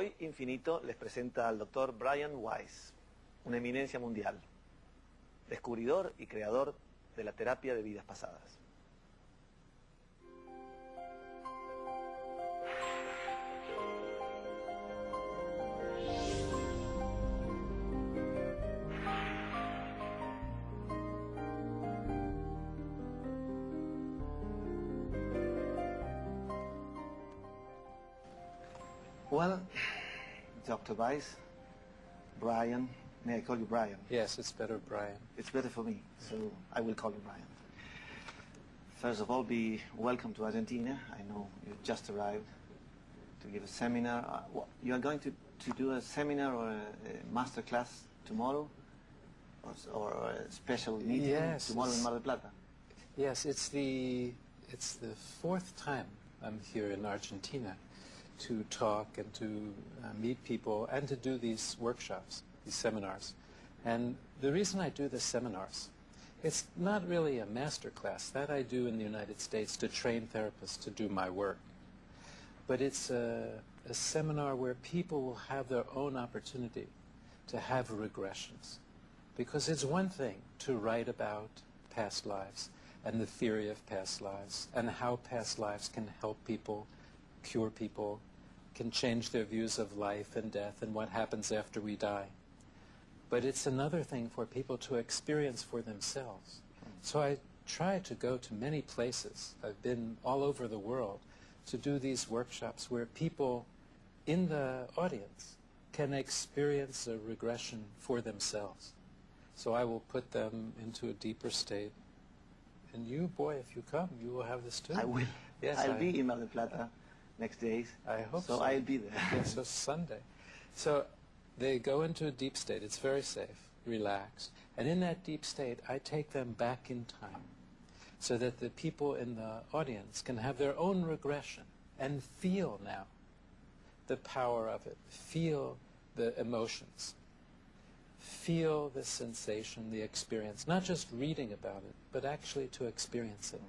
Hoy Infinito les presenta al doctor Brian Weiss, una eminencia mundial, descubridor y creador de la terapia de vidas pasadas. Well, Dr. Weiss, Brian, may I call you Brian? Yes, it's better, Brian. It's better for me, so I will call you Brian. First of all, be welcome to Argentina. I know you just arrived to give a seminar. You are going to do a seminar or a master class tomorrow? Or a special meeting tomorrow in Mar del Plata? Yes, it's the fourth time I'm here in Argentina to talk and to meet people and to do these workshops, these seminars. And the reason I do the seminars, it's not really a master class. That I do in the United States to train therapists to do my work. But it's a seminar where people will have their own opportunity to have regressions. Because it's one thing to write about past lives and the theory of past lives and how past lives can help people, cure people, can change their views of life and death and what happens after we die. But it's another thing for people to experience for themselves. So I try to go to many places. I've been all over the world to do these workshops where people in the audience can experience a regression for themselves. So I will put them into a deeper state. And you, boy, if you come, you will have this too. I will. Yes, I'll be in Mar del Plata next days. I hope so. So I'll be there. Yes, so Sunday. So they go into a deep state. It's very safe, relaxed. And in that deep state, I take them back in time so that the people in the audience can have their own regression and feel now the power of it, feel the emotions, feel the sensation, the experience, not just reading about it, but actually to experience it.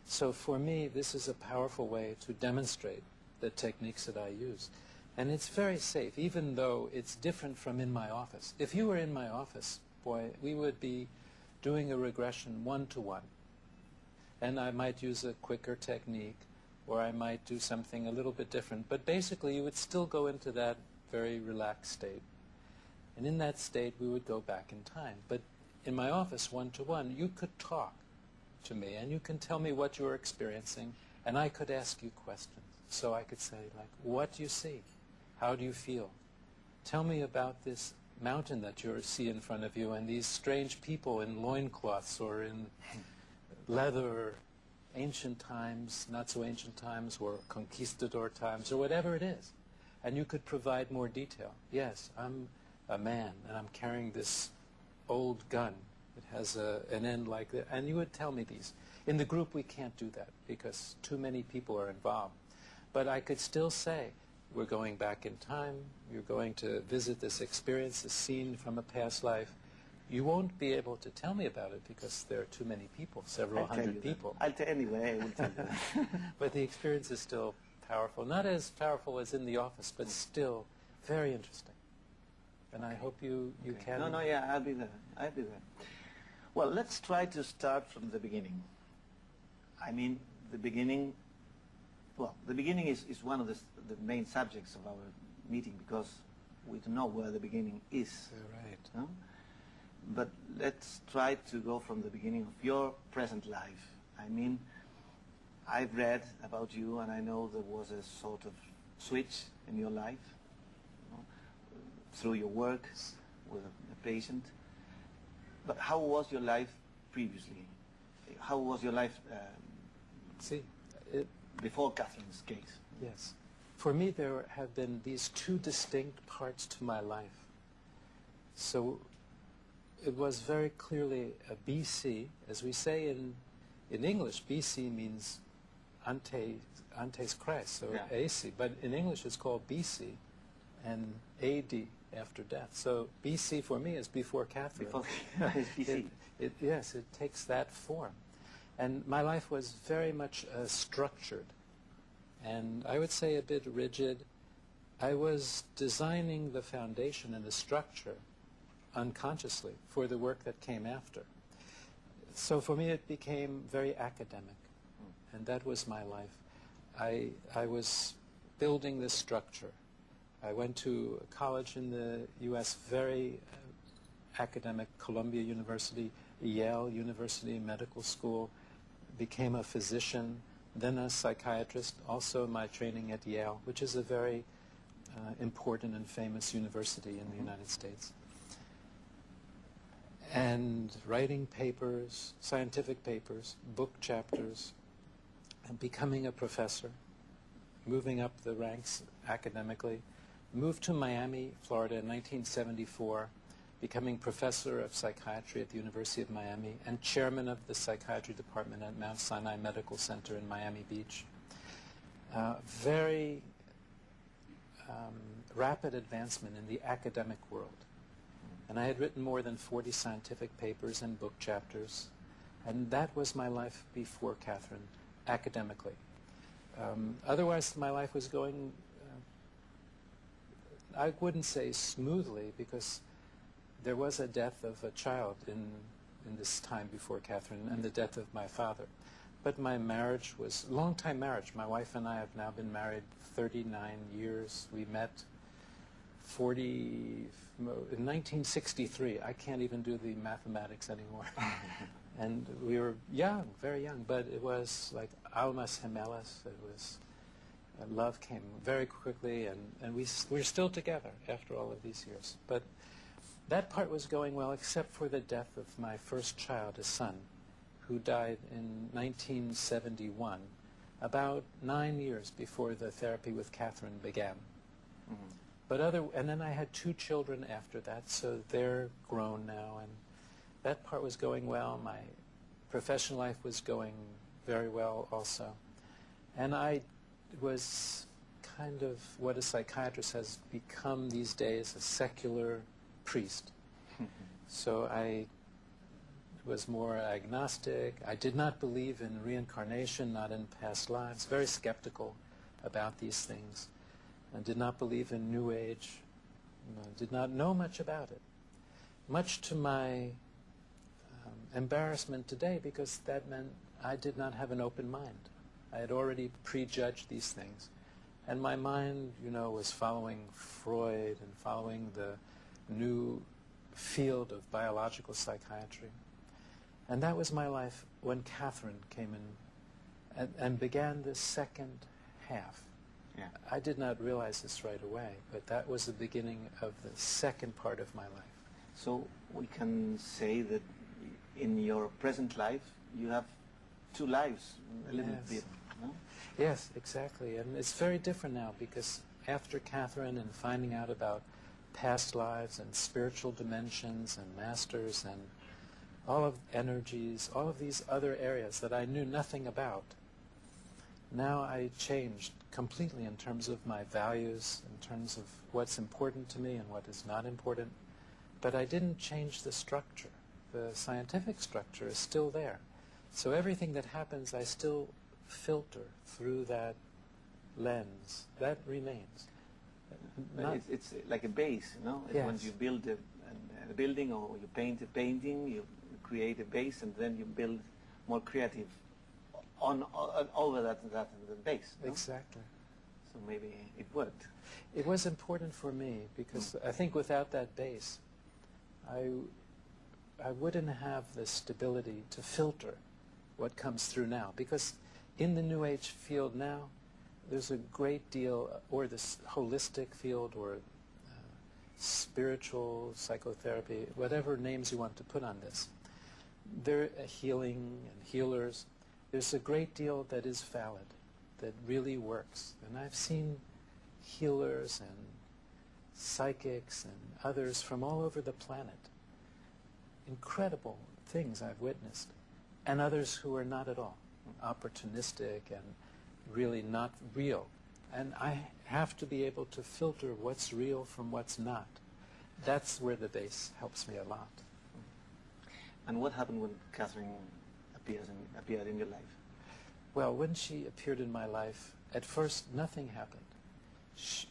So for me, this is a powerful way to demonstrate the techniques that I use. And it's very safe, even though it's different from in my office. If you were in my office, boy, we would be doing a regression one-to-one. And I might use a quicker technique, or I might do something a little bit different. But basically, you would still go into that very relaxed state. And in that state, we would go back in time. But in my office, one-to-one, you could talk to me, and you can tell me what you're experiencing, and I could ask you questions. So I could say, like, what do you see? How do you feel? Tell me about this mountain that you see in front of you, and these strange people in loincloths or in leather, or ancient times, not so ancient times, or conquistador times, or whatever it is. And you could provide more detail. Yes, I'm a man, and I'm carrying this old gun. It has an end like that. And you would tell me these. In the group, we can't do that because too many people are involved. But I could still say, we're going back in time. You're going to visit this experience, this scene from a past life. You won't be able to tell me about it because there are too many people, several hundred people. I'll tell anyway. I will tell you. But the experience is still powerful. Not as powerful as in the office, but still very interesting. And I hope you can... No, yeah, I'll be there. I'll be there. Well, let's try to start from the beginning. I mean, the beginning... Well, the beginning is one of the main subjects of our meeting because we don't know where the beginning is. Right. No? But let's try to go from the beginning of your present life. I mean, I've read about you and I know there was a sort of switch in your life, you know, through your work with a patient. But how was your life previously? How was your life before Catherine's case? Yes. For me, there have been these two distinct parts to my life. So it was very clearly a BC. As we say in English, BC means antes Christ, so yeah. AC. But in English, it's called BC and AD, after death. So BC for me is before Catherine. Before BC. Yes, it takes that form. And my life was very much structured, and I would say a bit rigid, I was designing the foundation and the structure unconsciously for the work that came after. So for me it became very academic, and that was my life. I was building this structure. I went to college in the U.S., very academic, Columbia University, Yale University Medical School, became a physician, then a psychiatrist, also my training at Yale, which is a very important and famous university in the United States. And writing papers, scientific papers, book chapters, and becoming a professor, moving up the ranks academically, moved to Miami, Florida in 1974, becoming professor of psychiatry at the University of Miami and chairman of the psychiatry department at Mount Sinai Medical Center in Miami Beach. Very rapid advancement in the academic world. And I had written more than 40 scientific papers and book chapters. And that was my life before Catherine, academically. Otherwise, my life was going, I wouldn't say smoothly, because there was a death of a child in this time before Catherine, and the death of my father. But my marriage was a long-time marriage. My wife and I have now been married 39 years. We met in 1963. I can't even do the mathematics anymore. And we were young, very young, but it was like Almas gemelas. It was, love came very quickly, and we're still together after all of these years. But that part was going well, except for the death of my first child, a son, who died in 1971, about 9 years before the therapy with Catherine began. Mm-hmm. And then I had 2 children after that, so they're grown now, and that part was going well. My professional life was going very well also. And I was kind of what a psychiatrist has become these days, a secular priest. So I was more agnostic. I did not believe in reincarnation, not in past lives, very skeptical about these things. I did not believe in New Age, did not know much about it. Much to my embarrassment today, because that meant I did not have an open mind. I had already prejudged these things. And my mind, was following Freud and following the new field of biological psychiatry. And that was my life when Catherine came in and began the second half. Yeah. I did not realize this right away, but that was the beginning of the second part of my life. So we can say that in your present life, you have 2 lives, a little bit, no? Yes, exactly. And it's very different now, because after Catherine and finding out about past lives and spiritual dimensions and masters and all of energies, all of these other areas that I knew nothing about, now I changed completely in terms of my values, in terms of what's important to me and what is not important. But I didn't change the structure. The scientific structure is still there. So everything that happens, I still filter through that lens. That remains. It's like a base, Yes. When you build a building or you paint a painting, you create a base, and then you build more creative over that base. No? Exactly. So maybe it worked. It was important for me, because I think without that base, I wouldn't have the stability to filter what comes through now. Because in the New Age field now, there's a great deal, or this holistic field, or spiritual psychotherapy, whatever names you want to put on this. There are healing and healers. There's a great deal that is valid, that really works. And I've seen healers and psychics and others from all over the planet. Incredible things I've witnessed. And others who are not at all opportunistic and really not real. And I have to be able to filter what's real from what's not. That's where the base helps me a lot. And what happened when Catherine appeared in your life? Well, when she appeared in my life, at first nothing happened.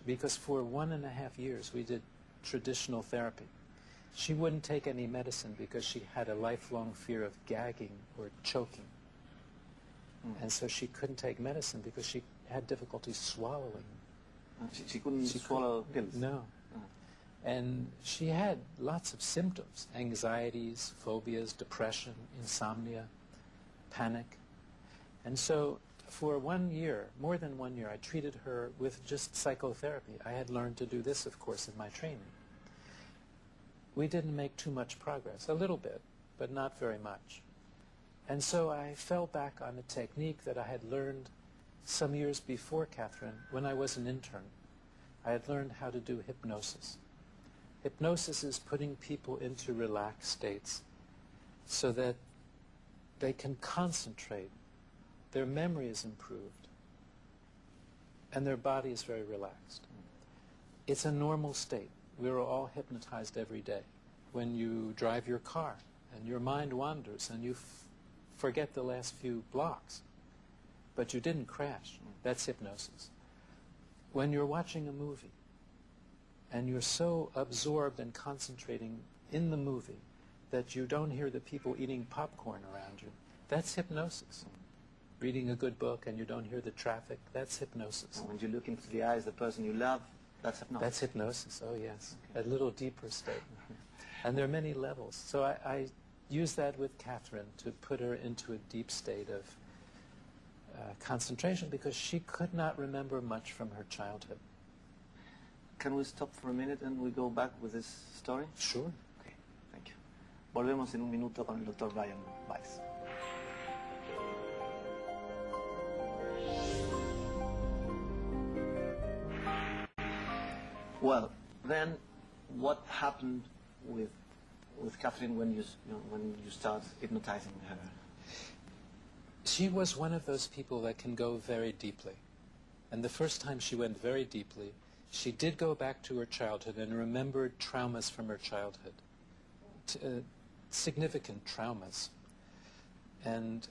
because for 1.5 years we did traditional therapy. She wouldn't take any medicine because she had a lifelong fear of gagging or choking. And so she couldn't take medicine because she had difficulty swallowing. She couldn't swallow pills? No. And she had lots of symptoms: anxieties, phobias, depression, insomnia, panic. And so for 1 year, more than 1 year, I treated her with just psychotherapy. I had learned to do this, of course, in my training. We didn't make too much progress, a little bit, but not very much. And so I fell back on a technique that I had learned some years before Catherine when I was an intern. I had learned how to do hypnosis. Hypnosis is putting people into relaxed states so that they can concentrate, their memory is improved, and their body is very relaxed. It's a normal state. We're all hypnotized every day. When you drive your car and your mind wanders and you forget the last few blocks, but you didn't crash, that's hypnosis. When you're watching a movie and you're so absorbed and concentrating in the movie that you don't hear the people eating popcorn around you, that's hypnosis. Reading a good book and you don't hear the traffic, that's hypnosis. When you look into the eyes of the person you love, that's hypnosis. That's hypnosis, oh yes. Okay. A little deeper state. And there are many levels. So I use that with Catherine to put her into a deep state of concentration because she could not remember much from her childhood. Can we stop for a minute and we go back with this story? Sure. Okay, thank you. Volvemos en un minuto con el Dr. Brian Weiss. Well, then, what happened with Catherine when you start hypnotizing her? She was one of those people that can go very deeply. And the first time she went very deeply, she did go back to her childhood and remembered traumas from her childhood, significant traumas. And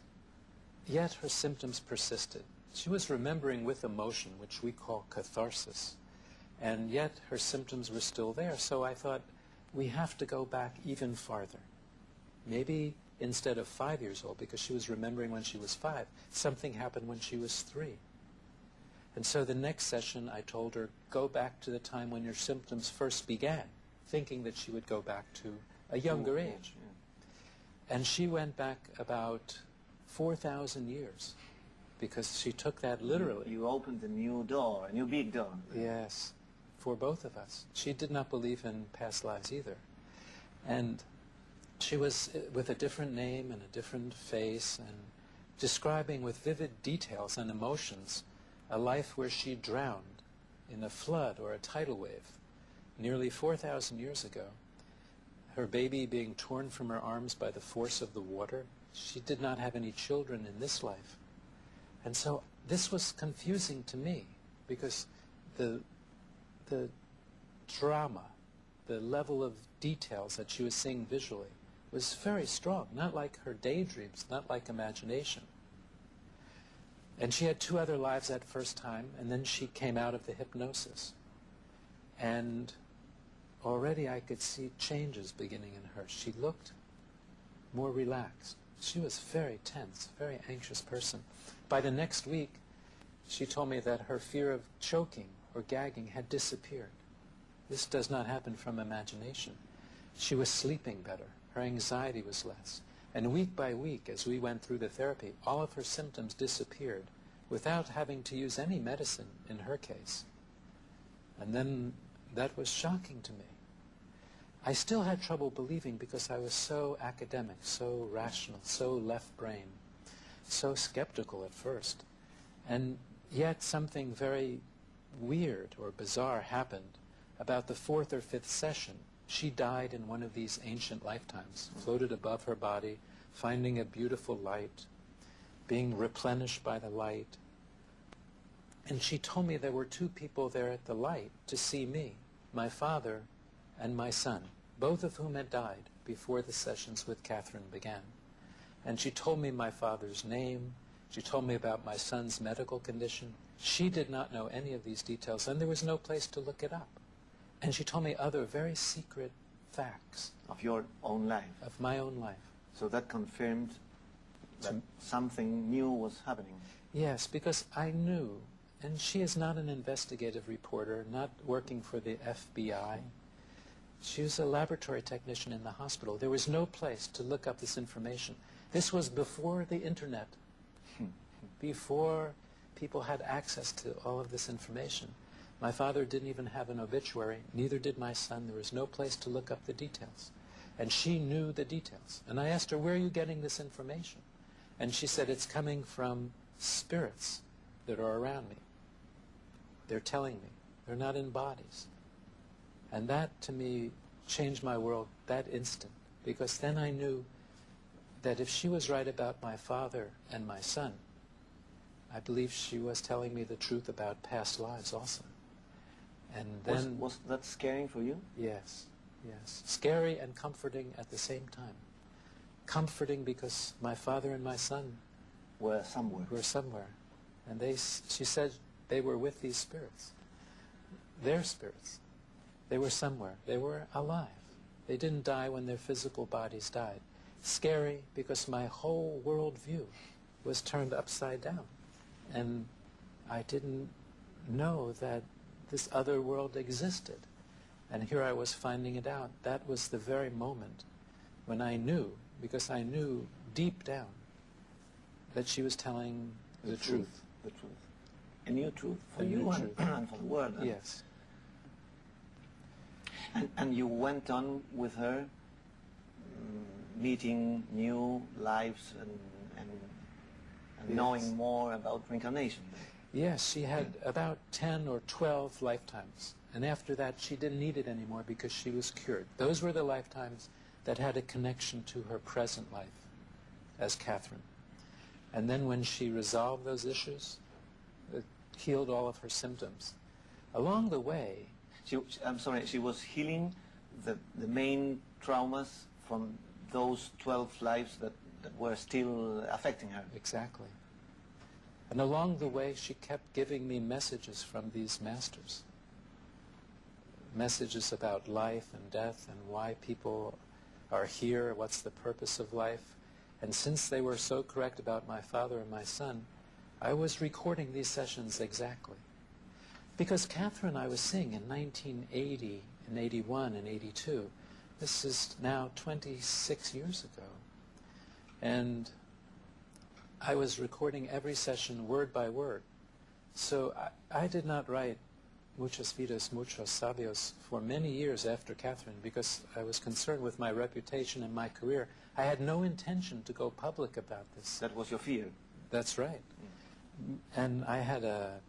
yet her symptoms persisted. She was remembering with emotion, which we call catharsis. And yet her symptoms were still there. So I thought, we have to go back even farther. Maybe instead of 5 years old, because she was remembering when she was 5, something happened when she was 3. And so the next session I told her, go back to the time when your symptoms first began, thinking that she would go back to a younger age. Yeah. And she went back about 4,000 years, because she took that literally. You opened a new door, a new big door. Yes, for both of us. She did not believe in past lives either. And she was with a different name and a different face and describing with vivid details and emotions a life where she drowned in a flood or a tidal wave nearly 4,000 years ago. Her baby being torn from her arms by the force of the water. She did not have any children in this life. And so this was confusing to me because the drama, the level of details that she was seeing visually was very strong, not like her daydreams, not like imagination. And she had 2 other lives that first time, and then she came out of the hypnosis. And already I could see changes beginning in her. She looked more relaxed. She was very tense, very anxious person. By the next week, she told me that her fear of choking or gagging had disappeared. This does not happen from imagination. She was sleeping better. Her anxiety was less. And week by week, as we went through the therapy, all of her symptoms disappeared without having to use any medicine in her case. And then that was shocking to me. I still had trouble believing because I was so academic, so rational, so left-brain, so skeptical at first. And yet something very weird or bizarre happened. About the 4th or 5th session, she died in one of these ancient lifetimes, floated above her body, finding a beautiful light, being replenished by the light. And she told me there were 2 people there at the light to see me, my father and my son, both of whom had died before the sessions with Catherine began. And she told me my father's name. She told me about my son's medical condition. She did not know any of these details, and there was no place to look it up. And she told me other very secret facts. Of your own life? Of my own life. So that confirmed that something new was happening? Yes, because I knew, and she is not an investigative reporter, not working for the FBI. She was a laboratory technician in the hospital. There was no place to look up this information. This was before the internet, before people had access to all of this information. My father didn't even have an obituary, neither did my son. There was no place to look up the details. And she knew the details. And I asked her, where are you getting this information? And she said, it's coming from spirits that are around me. They're telling me. They're not in bodies. And that, to me, changed my world that instant. Because then I knew that if she was right about my father and my son, I believe she was telling me the truth about past lives also. And then... Was that scary for you? Yes, yes. Scary and comforting at the same time. Comforting because my father and my son were somewhere. And she said they were with these spirits. Their spirits. They were somewhere. They were alive. They didn't die when their physical bodies died. Scary because my whole worldview was turned upside down. And I didn't know that this other world existed. And here I was finding it out. That was the very moment when I knew, because I knew deep down, that she was telling the truth. The truth. A new truth for you and for the world. Yes. And you went on with her, meeting new lives and yes. Knowing more about reincarnation. Yes, she had about 10 or 12 lifetimes. And after that, she didn't need it anymore because she was cured. Those were the lifetimes that had a connection to her present life as Catherine. And then when she resolved those issues, it healed all of her symptoms. Along the way... she was healing the main traumas from those 12 lives that were still affecting her. Exactly. And along the way, she kept giving me messages from these masters. Messages about life and death and why people are here, what's the purpose of life. And since they were so correct about my father and my son, I was recording these sessions exactly. Because Catherine I was seeing in 1980, and 81, and 82. This is now 26 years ago. And I was recording every session word by word. So I did not write Muchos Vidas, Muchos Sabios for many years after Catherine because I was concerned with my reputation and my career. I had no intention to go public about this. That was your fear? That's right. And I had a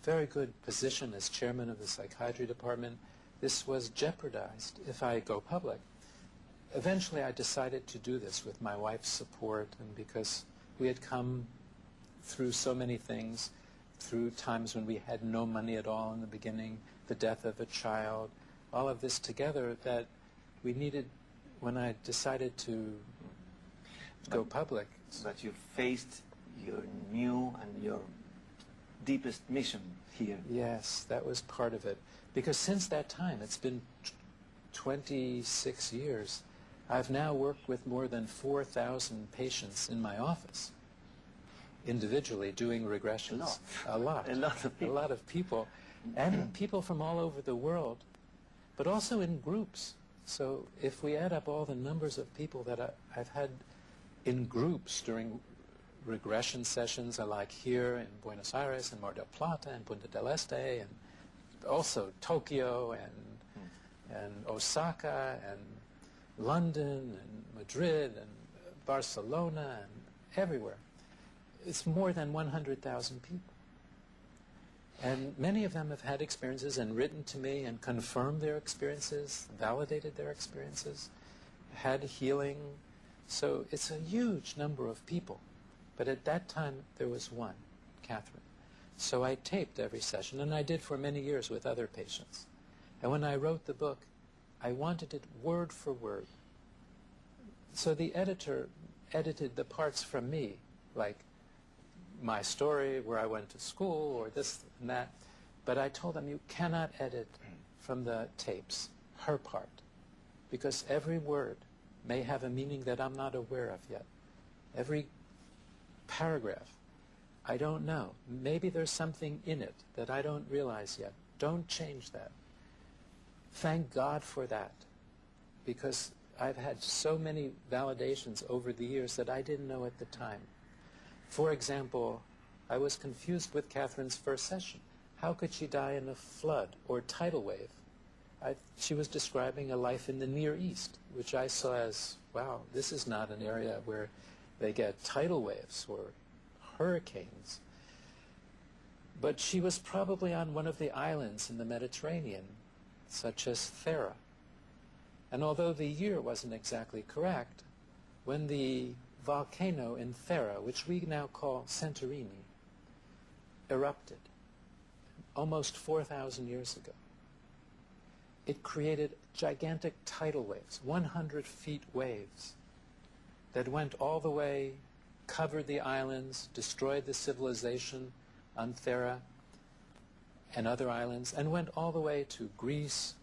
very good position as chairman of the psychiatry department. This was jeopardized if I go public. Eventually I decided to do this with my wife's support and because we had come through so many things, through times when we had no money at all in the beginning, the death of a child, all of this together that we needed when I decided to go public. But you faced your new and your deepest mission here. Yes, that was part of it. Because since that time, it's been 26 years, I've now worked with more than 4,000 patients in my office, individually doing regressions. A lot. A lot of people. A lot of people. And people from all over the world, but also in groups. So if we add up all the numbers of people that I've had in groups during regression sessions, like here in Buenos Aires and Mar del Plata and Punta del Este, and also Tokyo and Osaka and London and Madrid and Barcelona and everywhere. It's more than 100,000 people. And many of them have had experiences and written to me and confirmed their experiences, validated their experiences, had healing. So it's a huge number of people. But at that time, there was one, Catherine. So I taped every session, and I did for many years with other patients. And when I wrote the book, I wanted it word for word. So the editor edited the parts from me, like my story, where I went to school, or this and that. But I told them, you cannot edit from the tapes her part, because every word may have a meaning that I'm not aware of yet. Every paragraph, I don't know. Maybe there's something in it that I don't realize yet. Don't change that. Thank God for that, because I've had so many validations over the years that I didn't know at the time. For example, I was confused with Catherine's first session. How could she die in a flood or tidal wave? She was describing a life in the Near East, which I saw as, wow, this is not an area where they get tidal waves or hurricanes. But she was probably on one of the islands in the Mediterranean, such as Thera. And although the year wasn't exactly correct, when the volcano in Thera, which we now call Santorini, erupted almost 4,000 years ago, it created gigantic tidal waves, 100 feet waves, that went all the way, covered the islands, destroyed the civilization on Thera and other islands, and went all the way to Greece,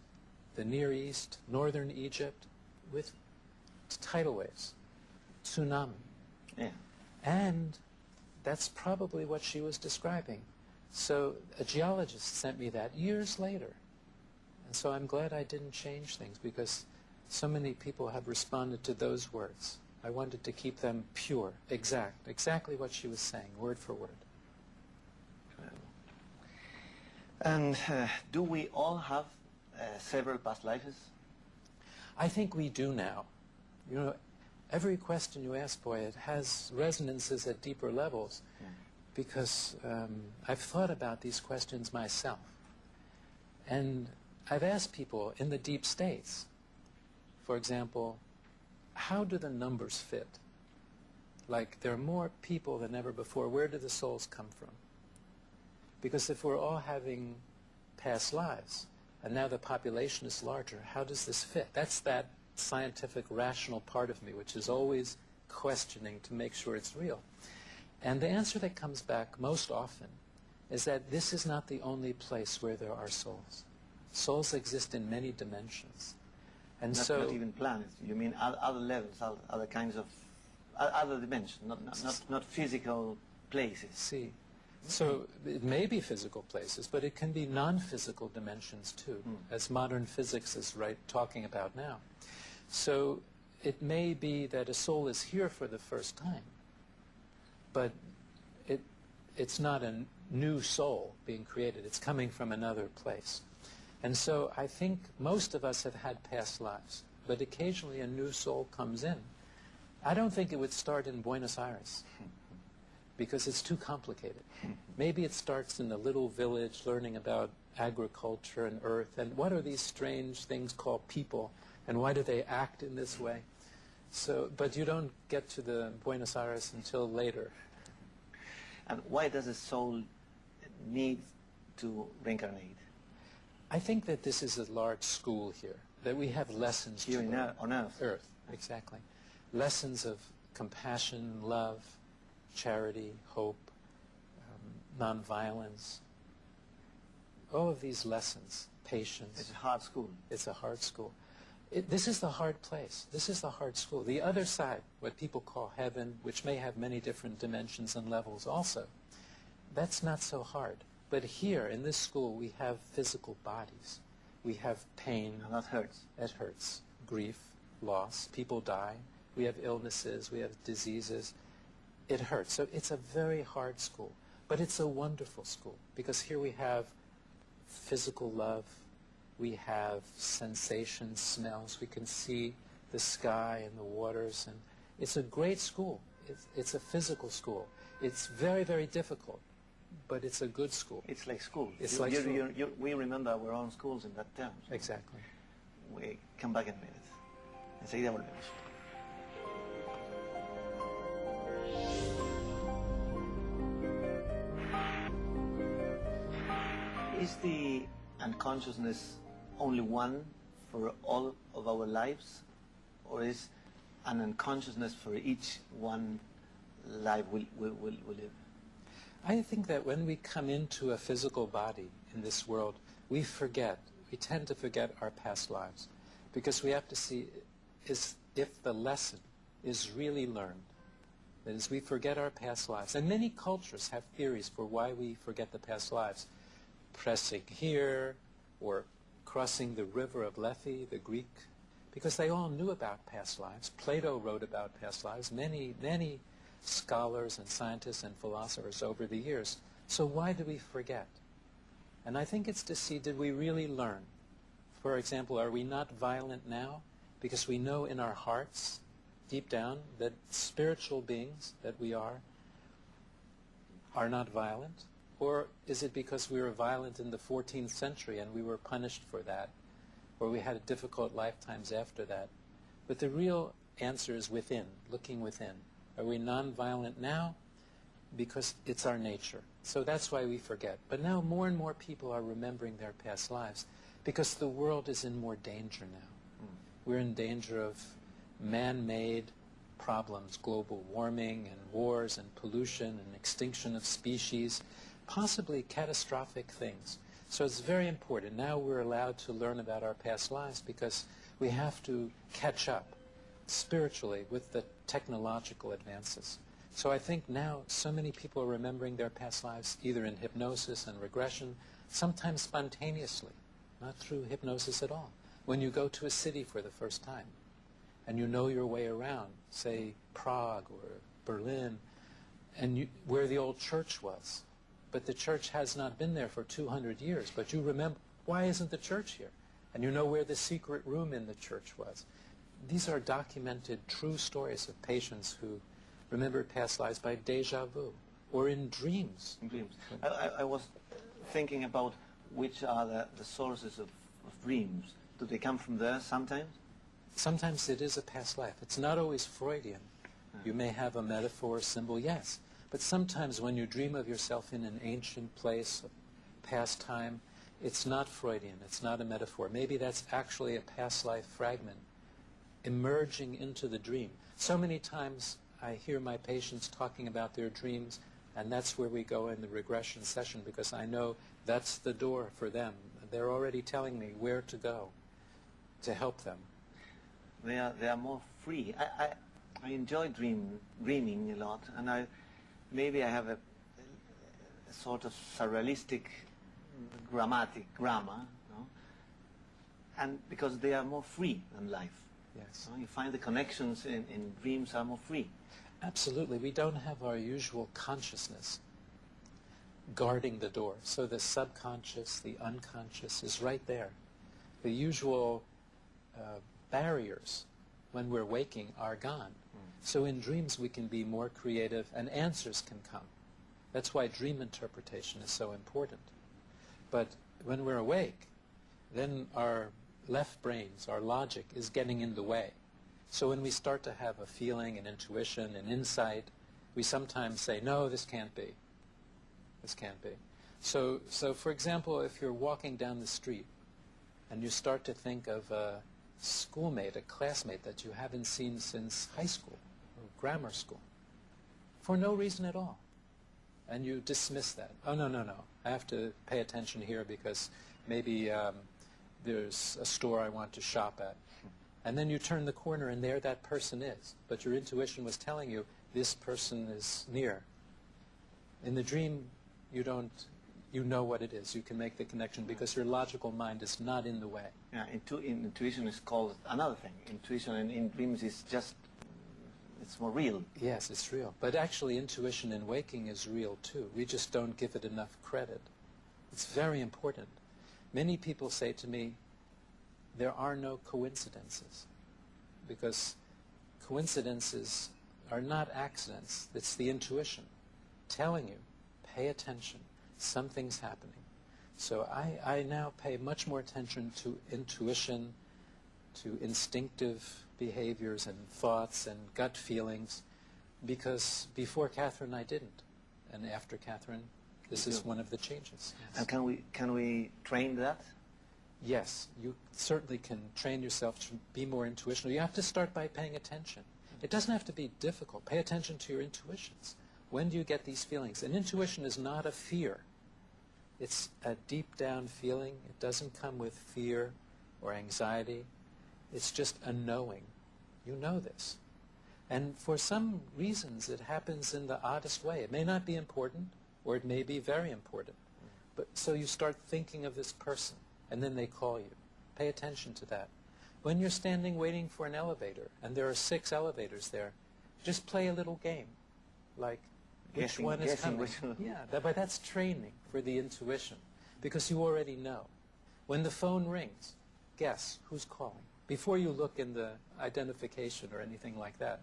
the Near East, northern Egypt, with tidal waves, tsunami. Yeah. And that's probably what she was describing. So a geologist sent me that years later. And so I'm glad I didn't change things, because so many people have responded to those words. I wanted to keep them pure, exactly what she was saying, word for word. And do we all have several past lives? I think we do now. You know, every question you ask, boy, it has resonances at deeper levels, because I've thought about these questions myself. And I've asked people in the deep states, for example, how do the numbers fit? Like, there are more people than ever before. Where do the souls come from? Because if we're all having past lives, and now the population is larger, how does this fit? That's that scientific, rational part of me, which is always questioning to make sure it's real. And the answer that comes back most often is that this is not the only place where there are souls. Souls exist in many dimensions. And not even planets. You mean other levels, other kinds of, other dimensions, not physical places. See. So it may be physical places, but it can be non-physical dimensions too, as modern physics is talking about now. So it may be that a soul is here for the first time, but it's not a new soul being created. It's coming from another place. And so I think most of us have had past lives, but occasionally a new soul comes in. I don't think it would start in Buenos Aires, because it's too complicated. Maybe it starts in a little village learning about agriculture and earth, and what are these strange things called people, and why do they act in this way? So, but you don't get to the Buenos Aires until later. And why does a soul need to reincarnate? I think that this is a large school here, that we have lessons here to learn. On Earth. Earth, exactly. Lessons of compassion, love, charity, hope, nonviolence. All of these lessons, patience. It's a hard school. It's a hard school. This is the hard place. This is the hard school. The other side, what people call heaven, which may have many different dimensions and levels also, that's not so hard. But here, in this school, we have physical bodies. We have pain. And that hurts. It hurts. Grief, loss, people die. We have illnesses, we have diseases. It hurts. So it's a very hard school. But it's a wonderful school, because here we have physical love. We have sensations, smells. We can see the sky and the waters. And it's a great school. It's a physical school. It's very, very difficult, but it's a good school. It's like school. It's like school. We remember our own schools in that term. So exactly. We come back in a minute. Enseguida volvemos. Is the unconsciousness only one for all of our lives, or is an unconsciousness for each one life we live? I think that when we come into a physical body in this world, we tend to forget our past lives, because we have to see if the lesson is really learned. That is, we forget our past lives. And many cultures have theories for why we forget the past lives. Pressing here, or crossing the river of Lethe, the Greek, because they all knew about past lives. Plato wrote about past lives. Many scholars and scientists and philosophers over the years. So why do we forget? And I think it's to see, did we really learn? For example, are we not violent now? Because we know in our hearts, deep down, that spiritual beings that we are not violent? Or is it because we were violent in the 14th century and we were punished for that? Or we had difficult lifetimes after that? But the real answer is within, looking within. Are we non-violent now? Because it's our nature. So that's why we forget. But now more and more people are remembering their past lives, because the world is in more danger now. We're in danger of man-made problems, global warming and wars and pollution and extinction of species, possibly catastrophic things. So it's very important. Now we're allowed to learn about our past lives, because we have to catch up spiritually with the technological advances. So I think now so many people are remembering their past lives either in hypnosis and regression, sometimes spontaneously, not through hypnosis at all. When you go to a city for the first time and you know your way around, say Prague or Berlin, and where the old church was, but the church has not been there for 200 years, but you remember, why isn't the church here? And you know where the secret room in the church was. These are documented true stories of patients who remembered past lives by deja vu, or in dreams. In dreams. I was thinking about which are the sources of dreams. Do they come from there sometimes? Sometimes it is a past life. It's not always Freudian. You may have a metaphor, symbol, yes. But sometimes when you dream of yourself in an ancient place, a past time, it's not Freudian, it's not a metaphor. Maybe that's actually a past life fragment emerging into the dream. So many times I hear my patients talking about their dreams, and that's where we go in the regression session, because I know that's the door for them. They're already telling me where to go to help them. They are more free. I enjoy dreaming a lot, and maybe I have a sort of surrealistic grammar, no? And because they are more free than life. Yes. You find the connections in dreams are more free. Absolutely. We don't have our usual consciousness guarding the door. So the subconscious, the unconscious is right there. The usual barriers when we're waking are gone. So in dreams we can be more creative and answers can come. That's why dream interpretation is so important. But when we're awake, then our left brains, our logic, is getting in the way. So when we start to have a feeling, an intuition, an insight, we sometimes say, no, this can't be. This can't be. So for example, if you're walking down the street and you start to think of a schoolmate, a classmate that you haven't seen since high school or grammar school, for no reason at all, and you dismiss that. Oh, no, I have to pay attention here because maybe there's a store I want to shop at. And then you turn the corner and there that person is. But your intuition was telling you this person is near. In the dream, you know what it is. You can make the connection because your logical mind is not in the way. Yeah, intuition is called another thing. Intuition in dreams is just, it's more real. Yes, it's real. But actually intuition in waking is real too. We just don't give it enough credit. It's very important. Many people say to me, there are no coincidences, because coincidences are not accidents. It's the intuition telling you, pay attention, something's happening. So I now pay much more attention to intuition, to instinctive behaviors and thoughts and gut feelings, because before Catherine I didn't, and after Catherine this is one of the changes. Yes. And can we train that? Yes, you certainly can train yourself to be more intuitional. You have to start by paying attention. It doesn't have to be difficult. Pay attention to your intuitions. When do you get these feelings? And intuition is not a fear. It's a deep down feeling. It doesn't come with fear or anxiety. It's just a knowing. You know this. And for some reasons it happens in the oddest way. It may not be important, or it may be very important. But so you start thinking of this person, and then they call you. Pay attention to that. When you're standing waiting for an elevator, and there are 6 elevators there, just play a little game, like which one is coming. Yeah, but that's training for the intuition, because you already know. When the phone rings, guess who's calling. Before you look in the identification or anything like that,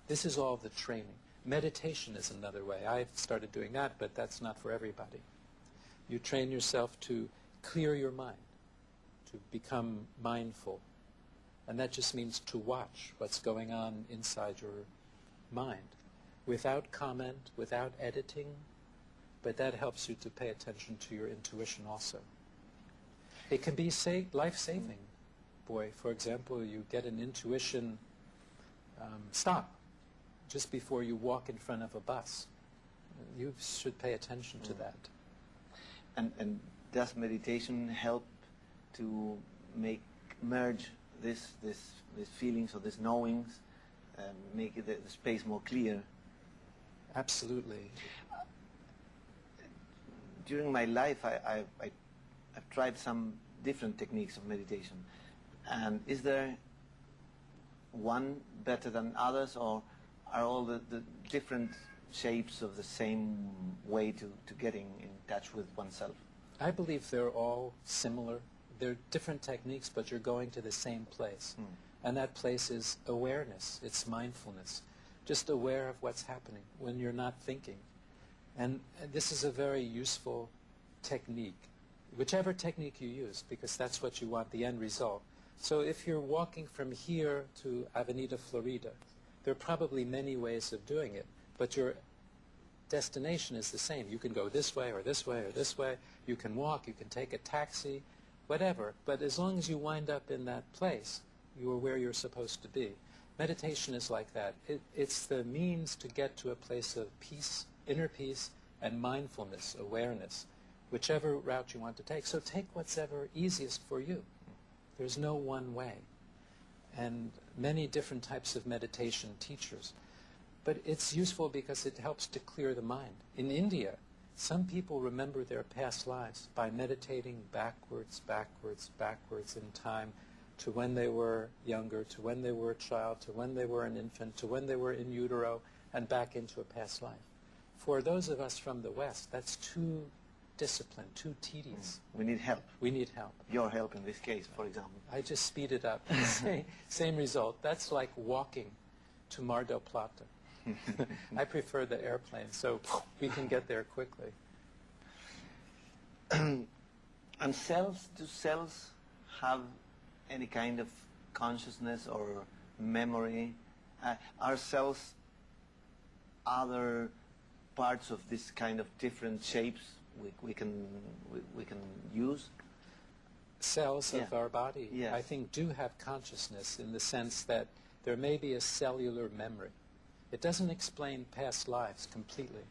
this is all the training. Meditation is another way. I've started doing that, but that's not for everybody. You train yourself to clear your mind, to become mindful. And that just means to watch what's going on inside your mind, without comment, without editing, but that helps you to pay attention to your intuition also. It can be life-saving. Boy, for example, you get an intuition, stop, just before you walk in front of a bus. You should pay attention to that. And does meditation help to merge these feelings or these knowings, make the space more clear? Absolutely. During my life, I've tried some different techniques of meditation. And is there one better than others, or are all the different shapes of the same way to getting in touch with oneself? I believe they're all similar. They're different techniques, but you're going to the same place. And that place is awareness. It's mindfulness. Just aware of what's happening when you're not thinking. And this is a very useful technique, whichever technique you use, because that's what you want, the end result. So if you're walking from here to Avenida Florida, there are probably many ways of doing it, but your destination is the same. You can go this way or this way or this way. You can walk, you can take a taxi, whatever. But as long as you wind up in that place, you are where you're supposed to be. Meditation is like that. It's the means to get to a place of peace, inner peace, and mindfulness, awareness, whichever route you want to take. So take what's ever easiest for you. There's no one way. And many different types of meditation teachers. But it's useful because it helps to clear the mind. In India, some people remember their past lives by meditating backwards, backwards, backwards in time to when they were younger, to when they were a child, to when they were an infant, to when they were in utero, and back into a past life. For those of us from the West, that's too disciplined, too tedious. We need help. We need help. Your help in this case, for example. I just speed it up. Same result. That's like walking to Mar del Plata. I prefer the airplane, so we can get there quickly. And do cells have any kind of consciousness or memory? Are cells other parts of this kind of different shapes we can use? Cells of our body, yes, I think, do have consciousness in the sense that there may be a cellular memory. It doesn't explain past lives completely,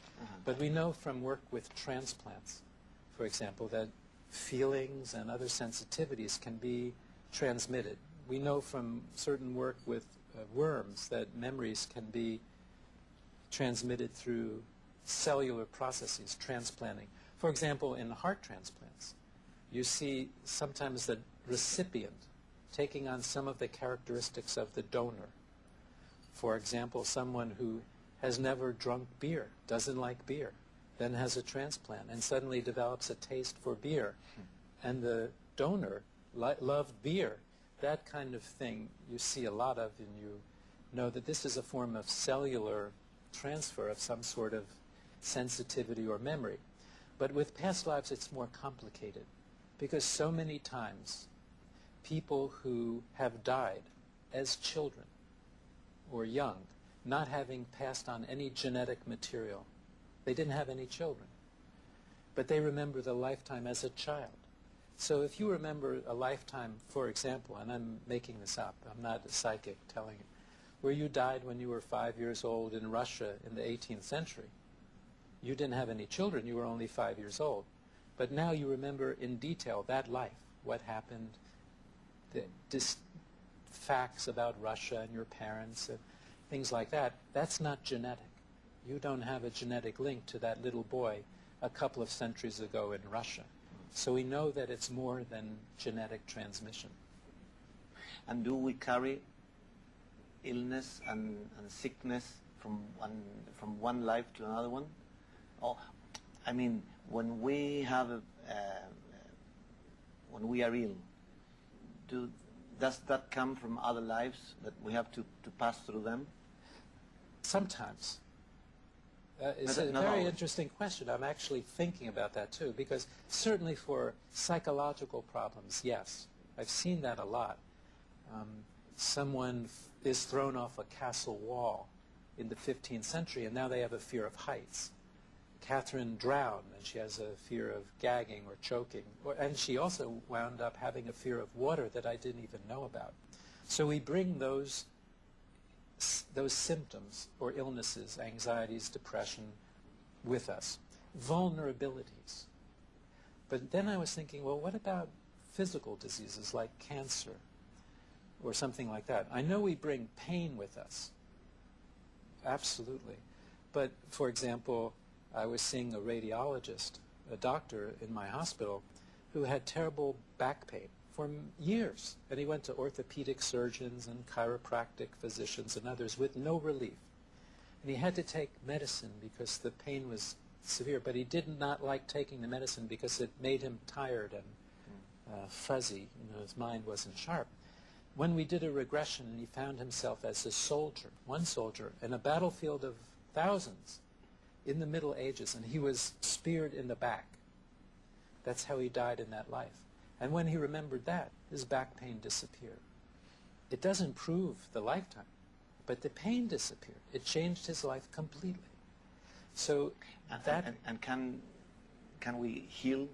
but we know from work with transplants, for example, that feelings and other sensitivities can be transmitted. We know from certain work with worms that memories can be transmitted through cellular processes, transplanting. For example, in heart transplants, you see sometimes the recipient taking on some of the characteristics of the donor. For example, someone who has never drunk beer, doesn't like beer, then has a transplant and suddenly develops a taste for beer. And the donor loved beer. That kind of thing you see a lot of, and you know that this is a form of cellular transfer of some sort of sensitivity or memory. But with past lives it's more complicated, because so many times people who have died as children or young, not having passed on any genetic material, they didn't have any children, but they remember the lifetime as a child. So if you remember a lifetime, for example, and I'm making this up, I'm not a psychic telling you, where you died when you were 5 years old in Russia in the 18th century, You didn't have any children. You were only 5 years old. But now you remember in detail that life, what happened, the facts about Russia and your parents and things like that. That's not genetic. You don't have a genetic link to that little boy a couple of centuries ago in Russia. So we know that it's more than genetic transmission. And do we carry illness and sickness from one life to another one? Or, I mean, when we have when we are ill, does that come from other lives that we have to pass through them? Sometimes. It's a very interesting question. I'm actually thinking about that too, because certainly for psychological problems, yes. I've seen that a lot. Someone is thrown off a castle wall in the 15th century, and now they have a fear of heights. Catherine drowned, and she has a fear of gagging or choking. And she also wound up having a fear of water that I didn't even know about. So we bring those symptoms or illnesses, anxieties, depression, with us. Vulnerabilities. But then I was thinking, well, what about physical diseases like cancer or something like that? I know we bring pain with us. Absolutely. But, for example, I was seeing a radiologist, a doctor in my hospital, who had terrible back pain for years. And he went to orthopedic surgeons and chiropractic physicians and others with no relief. And he had to take medicine because the pain was severe, but he did not like taking the medicine because it made him tired and fuzzy. You know, his mind wasn't sharp. When we did a regression, and he found himself as a soldier, one soldier, in a battlefield of thousands in the Middle Ages, and he was speared in the back. That's how he died in that life. And when he remembered that, his back pain disappeared. It doesn't prove the lifetime, but the pain disappeared. It changed his life completely. So and can we heal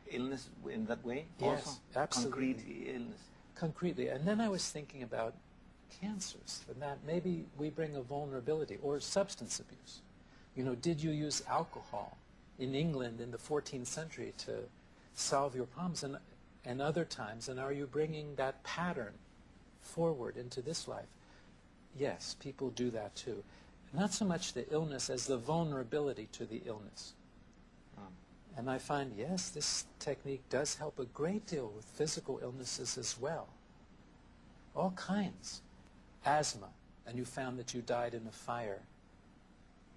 illness in that way? Yes, also? absolutely. Concrete illness. Concretely. And then I was thinking about cancers, and that maybe we bring a vulnerability, or substance abuse. You know, did you use alcohol in England in the 14th century to solve your problems and other times, and are you bringing that pattern forward into this life? Yes, people do that too. Not so much the illness as the vulnerability to the illness. And I find, yes, this technique does help a great deal with physical illnesses as well. All kinds. Asthma, and you found that you died in a fire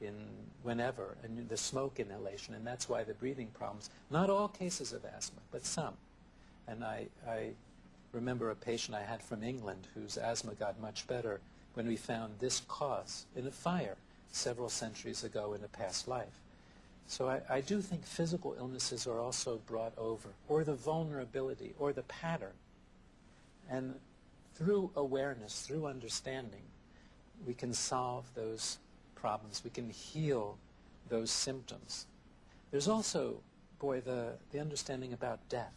in whenever, and the smoke inhalation, and that's why the breathing problems. Not all cases of asthma, but some. And I remember a patient I had from England whose asthma got much better when we found this cause in a fire several centuries ago in a past life. So I do think physical illnesses are also brought over, or the vulnerability, or the pattern. And through awareness, through understanding, we can solve those problems. We can heal those symptoms. There's also, boy, the understanding about death,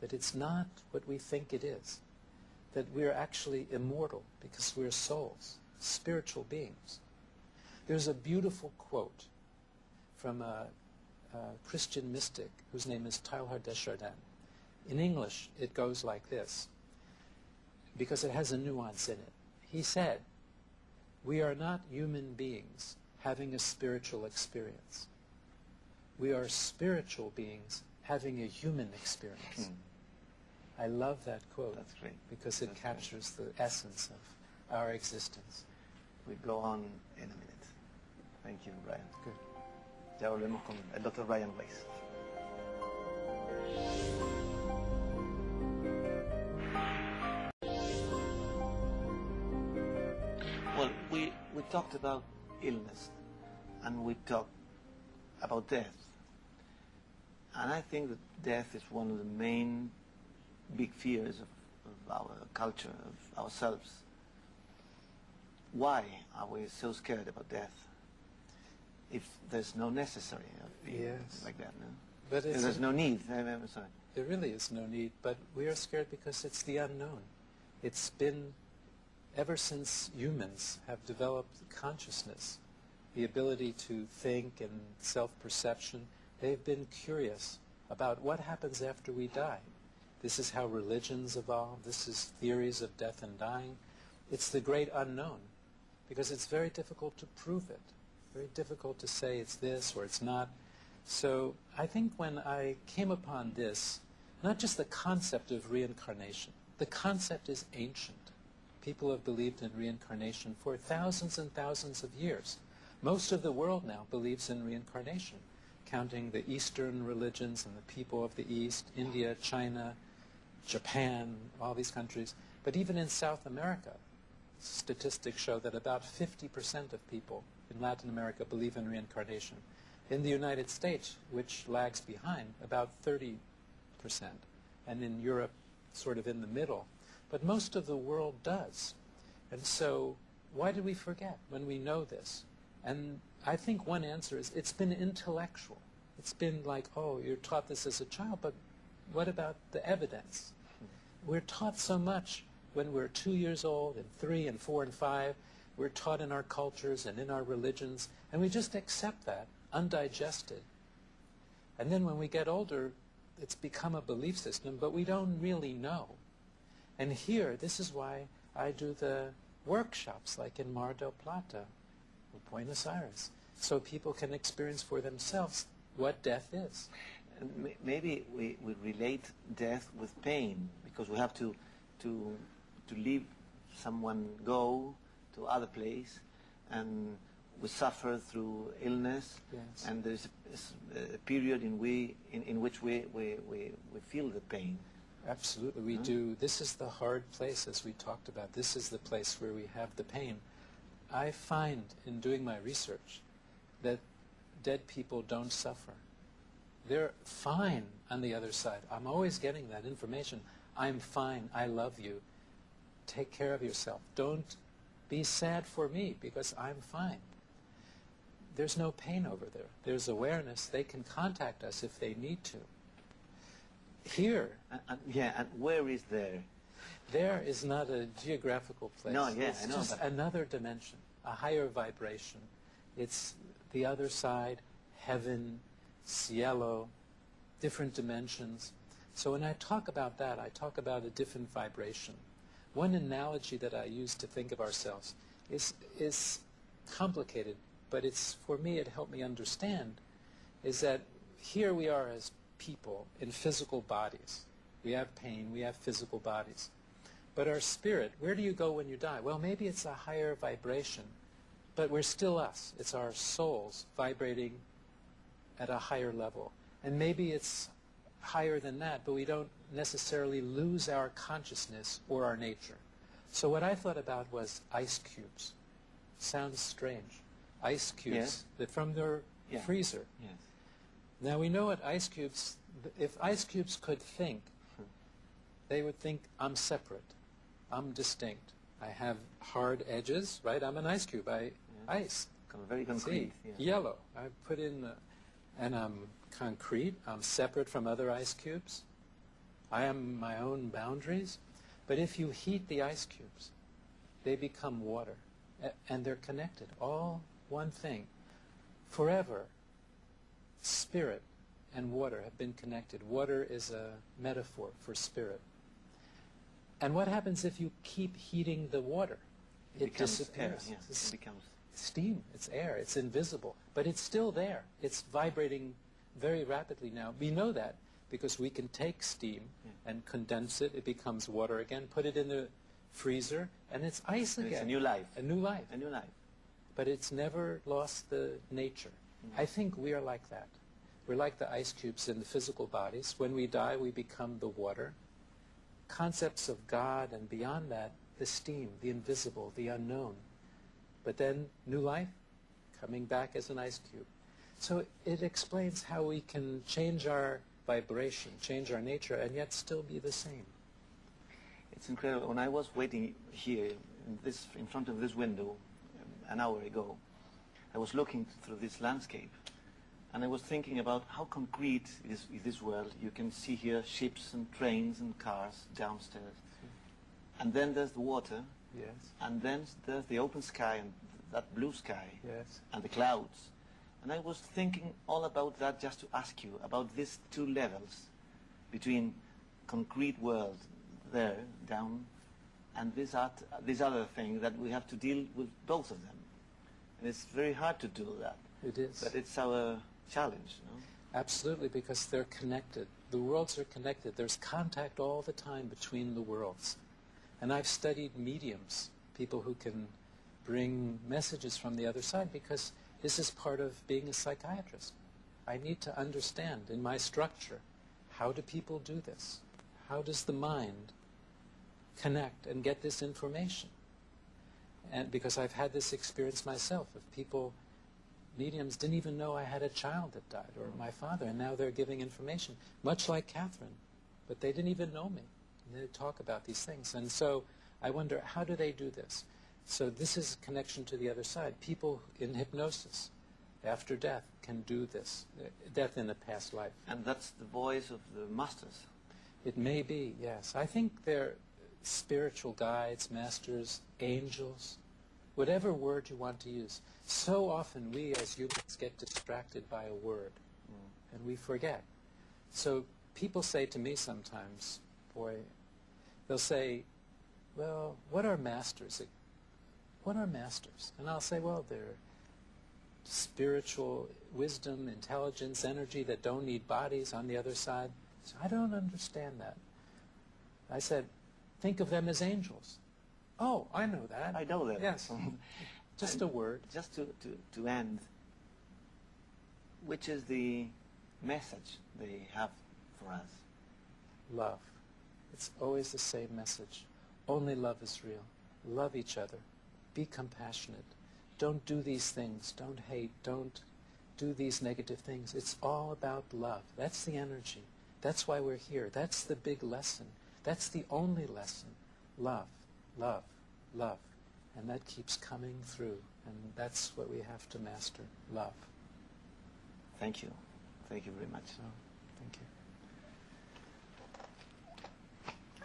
that it's not what we think it is, that we're actually immortal because we're souls, spiritual beings. There's a beautiful quote from a Christian mystic whose name is Teilhard de Chardin. In English, it goes like this, because it has a nuance in it. He said, "We are not human beings having a spiritual experience. We are spiritual beings having a human experience." I love that quote. That's great. Because it captures the essence of our existence. We go on in a minute. Thank you, Brian. Good. Ya volvemos con el Dr. Brian Weiss. Well, we talked about illness, and we talked about death. And I think that death is one of the main big fears of our culture, of ourselves. Why are we so scared about death? If there's no necessary of being like that, no? But there's no need. I'm sorry. There really is no need, but we are scared because it's the unknown. It's been, ever since humans have developed consciousness, the ability to think and self-perception, they've been curious about what happens after we die. This is how religions evolve. This is theories of death and dying. It's the great unknown, because it's very difficult to prove it, very difficult to say it's this or it's not. So I think when I came upon this, not just the concept of reincarnation, the concept is ancient. People have believed in reincarnation for thousands and thousands of years. Most of the world now believes in reincarnation, counting the Eastern religions and the people of the East, India, China, Japan, all these countries. But even in South America, statistics show that about 50% of people in Latin America believe in reincarnation. In the United States, which lags behind, about 30%. And in Europe, sort of in the middle. But most of the world does. And so why do we forget when we know this? And I think one answer is it's been intellectual. It's been like, oh, you're taught this as a child, but what about the evidence? We're taught so much when we're 2 years old and 3 and 4 and 5. We're taught in our cultures and in our religions, and we just accept that, undigested. And then when we get older, it's become a belief system, but we don't really know. And here, this is why I do the workshops like in Mar del Plata or Buenos Aires, so people can experience for themselves what death is. And maybe we relate death with pain, because we have to leave someone go to other place, and we suffer through illness, Yes. and there's a period in which we feel the pain. Absolutely, we do. This is the hard place, as we talked about. This is the place where we have the pain. I find in doing my research that dead people don't suffer. They're fine on the other side. I'm always getting that information. I'm fine. I love you. Take care of yourself. Don't be sad for me because I'm fine. There's no pain over there. There's awareness. They can contact us if they need to. Here. And where is there? There is not a geographical place. No, yeah, it's I know, just another dimension, a higher vibration. It's the other side, heaven, cielo, different dimensions. So when I talk about that, I talk about a different vibration. One analogy that I use to think of ourselves is complicated, but it's, for me, it helped me understand, is that here we are as people in physical bodies. We have pain, we have physical bodies. But our spirit, where do you go when you die? Well, maybe it's a higher vibration, but we're still us. It's our souls vibrating at a higher level. And maybe it's higher than that, but we don't necessarily lose our consciousness or our nature. So what I thought about was ice cubes. Sounds strange. Ice cubes, Yes. that from their freezer. Yes. Now we know what ice cubes, if ice cubes could think, they would think, I'm separate, I'm distinct. I have hard edges, right? I'm an ice cube, ice. Very concrete. See, yellow, I put in, and I'm concrete, I'm separate from other ice cubes. I am my own boundaries. But if you heat the ice cubes, they become water, and they're connected, all one thing. Forever, spirit and water have been connected. Water is a metaphor for spirit. And what happens if you keep heating the water? It disappears. Air, yes. It becomes steam. It's air. It's invisible. But it's still there. It's vibrating very rapidly now. We know that because we can take steam and condense it. It becomes water again. Put it in the freezer, and it's ice again. It's a new life. A new life. A new life. But it's never lost the nature. I think we are like that. We're like the ice cubes in the physical bodies. When we die, we become the water. Concepts of God and beyond that, the steam, the invisible, the unknown. But then new life, coming back as an ice cube. So it explains how we can change our vibration, change our nature, and yet still be the same. It's incredible. When I was waiting here in front of this window an hour ago, I was looking through this landscape, and I was thinking about how concrete is this world. You can see here ships and trains and cars downstairs. And then there's the water. Yes. And then there's the open sky and that blue sky Yes. and the clouds. And I was thinking all about that just to ask you about these two levels between concrete world there, down, and this other thing that we have to deal with both of them. And it's very hard to do that. It is. But it's our challenge, no? Absolutely, because they're connected. The worlds are connected. There's contact all the time between the worlds. And I've studied mediums, people who can bring messages from the other side, because this is part of being a psychiatrist. I need to understand in my structure, how do people do this? How does the mind connect and get this information? And because I've had this experience myself of people, mediums didn't even know I had a child that died, or my father, and now they're giving information, much like Catherine, but they didn't even know me. And they talk about these things. And so I wonder, how do they do this? So this is a connection to the other side. People in hypnosis, after death, can do this, death in a past life. And that's the voice of the masters. It may be, yes. I think they're spiritual guides, masters, angels, whatever word you want to use. So often we as humans get distracted by a word, and we forget. So people say to me sometimes, boy, they'll say, well, what are masters? What are masters? And I'll say, well, they're spiritual wisdom, intelligence, energy that don't need bodies on the other side. So I don't understand that. I said, think of them as angels. Oh, I know that. I know that. Yes. Just a word. Just to end, which is the message they have for us? Love. It's always the same message. Only love is real. Love each other. Be compassionate. Don't do these things. Don't hate. Don't do these negative things. It's all about love. That's the energy. That's why we're here. That's the big lesson. That's the only lesson. Love, love, love. And that keeps coming through. And that's what we have to master. Love. Thank you. Thank you very much. So, thank you.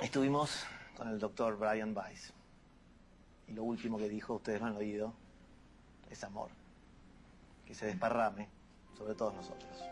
Estuvimos con el doctor Brian Weiss. Y lo último que dijo, ustedes lo han oído, es amor. Que se desparrame sobre todos nosotros.